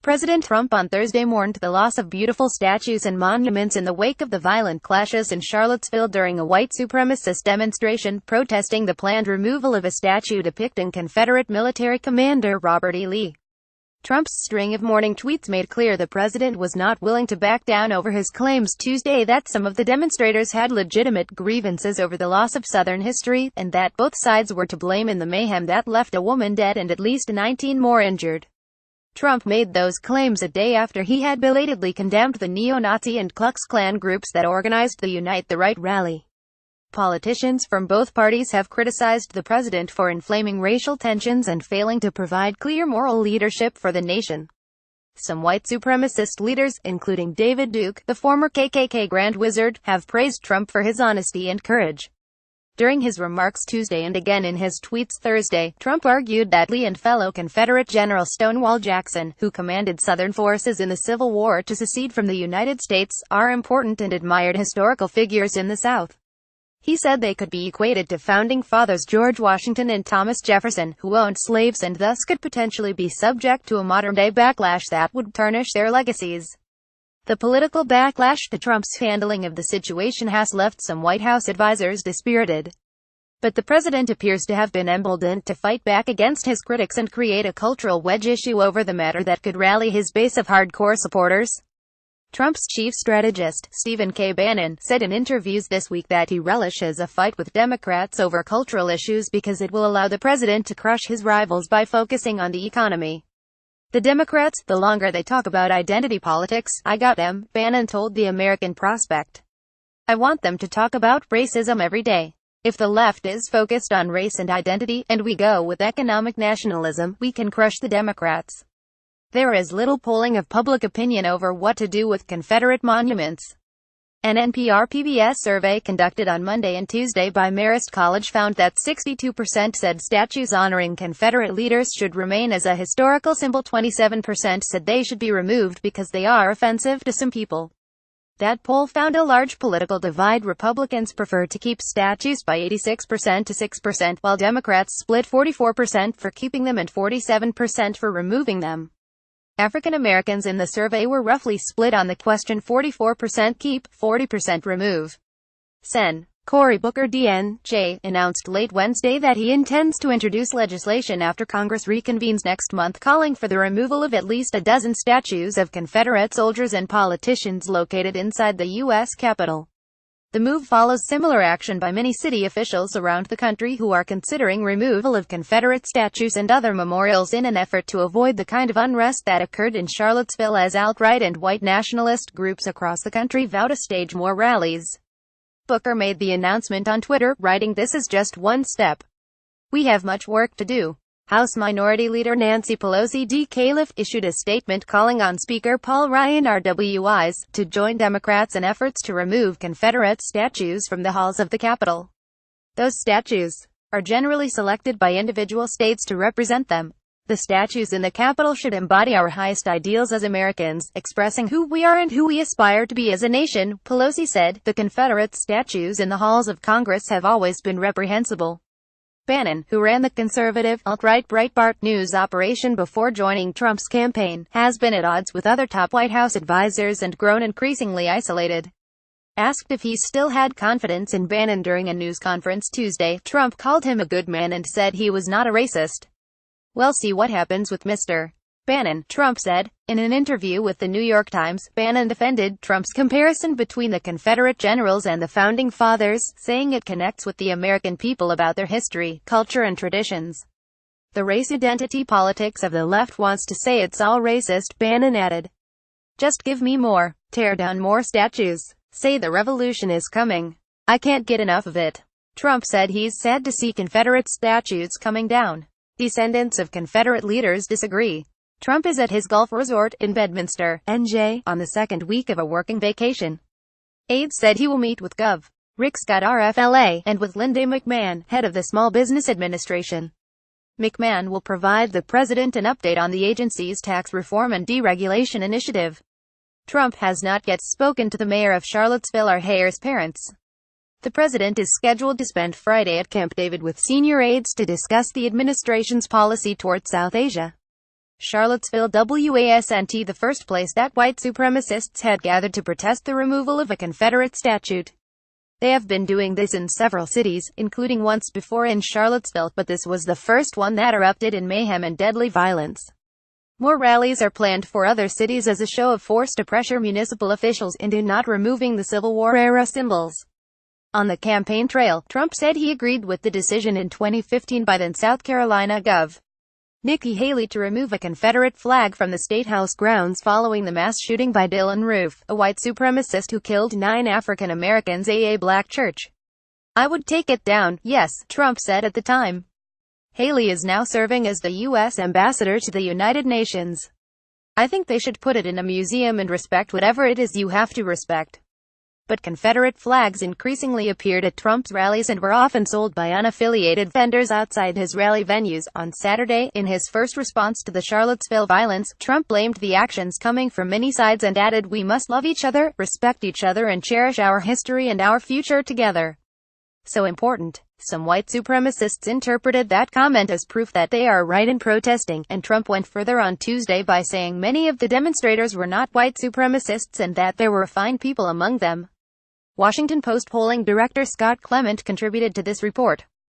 President Trump on Thursday mourned the loss of beautiful statues and monuments in the wake of the violent clashes in Charlottesville during a white supremacist demonstration protesting the planned removal of a statue depicting Confederate military commander Robert E. Lee. Trump's string of mourning tweets made clear the president was not willing to back down over his claims Tuesday that some of the demonstrators had legitimate grievances over the loss of Southern history, and that both sides were to blame in the mayhem that left a woman dead and at least 19 more injured. Trump made those claims a day after he had belatedly condemned the neo-Nazi and Ku Klux Klan groups that organized the Unite the Right rally. Politicians from both parties have criticized the president for inflaming racial tensions and failing to provide clear moral leadership for the nation. Some white supremacist leaders, including David Duke, the former KKK Grand Wizard, have praised Trump for his honesty and courage. During his remarks Tuesday and again in his tweets Thursday, Trump argued that Lee and fellow Confederate General Stonewall Jackson, who commanded Southern forces in the Civil War to secede from the United States, are important and admired historical figures in the South. He said they could be equated to founding fathers George Washington and Thomas Jefferson, who owned slaves and thus could potentially be subject to a modern-day backlash that would tarnish their legacies. The political backlash to Trump's handling of the situation has left some White House advisors dispirited. But the president appears to have been emboldened to fight back against his critics and create a cultural wedge issue over the matter that could rally his base of hardcore supporters. Trump's chief strategist, Stephen K. Bannon, said in interviews this week that he relishes a fight with Democrats over cultural issues because it will allow the president to crush his rivals by focusing on the economy. The Democrats, the longer they talk about identity politics, I got them, Bannon told the American Prospect. I want them to talk about racism every day. If the left is focused on race and identity, and we go with economic nationalism, we can crush the Democrats. There is little polling of public opinion over what to do with Confederate monuments. An NPR-PBS survey conducted on Monday and Tuesday by Marist College found that 62% said statues honoring Confederate leaders should remain as a historical symbol. 27% said they should be removed because they are offensive to some people. That poll found a large political divide. Republicans prefer to keep statues by 86% to 6%, while Democrats split 44% for keeping them and 47% for removing them. African Americans in the survey were roughly split on the question: 44% keep, 40% remove. Sen. Cory Booker D.N.J. announced late Wednesday that he intends to introduce legislation after Congress reconvenes next month calling for the removal of at least a dozen statues of Confederate soldiers and politicians located inside the U.S. Capitol. The move follows similar action by many city officials around the country who are considering removal of Confederate statues and other memorials in an effort to avoid the kind of unrest that occurred in Charlottesville as alt-right and white nationalist groups across the country vow to stage more rallies. Booker made the announcement on Twitter, writing, "This is just one step. We have much work to do." House Minority Leader Nancy Pelosi issued a statement calling on Speaker Paul Ryan RWIs to join Democrats in efforts to remove Confederate statues from the halls of the Capitol. Those statues are generally selected by individual states to represent them. The statues in the Capitol should embody our highest ideals as Americans, expressing who we are and who we aspire to be as a nation, Pelosi said. The Confederate statues in the halls of Congress have always been reprehensible. Bannon, who ran the conservative, alt-right Breitbart News operation before joining Trump's campaign, has been at odds with other top White House advisors and grown increasingly isolated. Asked if he still had confidence in Bannon during a news conference Tuesday, Trump called him a good man and said he was not a racist. "We'll see what happens with Mr. Bannon," Trump said. In an interview with the New York Times, Bannon defended Trump's comparison between the Confederate generals and the Founding Fathers, saying it connects with the American people about their history, culture and traditions. "The race identity politics of the left wants to say it's all racist," Bannon added. "Just give me more. Tear down more statues. Say the revolution is coming. I can't get enough of it." Trump said he's sad to see Confederate statues coming down. Descendants of Confederate leaders disagree. Trump is at his golf resort in Bedminster, NJ, on the second week of a working vacation. Aides said he will meet with Gov. Rick Scott RFLA, and with Linda McMahon, head of the Small Business Administration. McMahon will provide the president an update on the agency's tax reform and deregulation initiative. Trump has not yet spoken to the mayor of Charlottesville or Hayer's parents. The president is scheduled to spend Friday at Camp David with senior aides to discuss the administration's policy toward South Asia. Charlottesville, WASNT, the first place that white supremacists had gathered to protest the removal of a Confederate statue. They have been doing this in several cities, including once before in Charlottesville, but this was the first one that erupted in mayhem and deadly violence. More rallies are planned for other cities as a show of force to pressure municipal officials into not removing the Civil War-era symbols. On the campaign trail, Trump said he agreed with the decision in 2015 by then South Carolina Gov. Nikki Haley to remove a Confederate flag from the State House grounds following the mass shooting by Dylann Roof, a white supremacist who killed 9 African Americans at a black church. "I would take it down, yes," Trump said at the time. Haley is now serving as the U.S. ambassador to the United Nations. "I think they should put it in a museum and respect whatever it is you have to respect." But Confederate flags increasingly appeared at Trump's rallies and were often sold by unaffiliated vendors outside his rally venues. On Saturday, in his first response to the Charlottesville violence, Trump blamed the actions coming from many sides and added, "We must love each other, respect each other and cherish our history and our future together." So important. Some white supremacists interpreted that comment as proof that they are right in protesting, and Trump went further on Tuesday by saying many of the demonstrators were not white supremacists and that there were fine people among them. Washington Post polling director Scott Clement contributed to this report.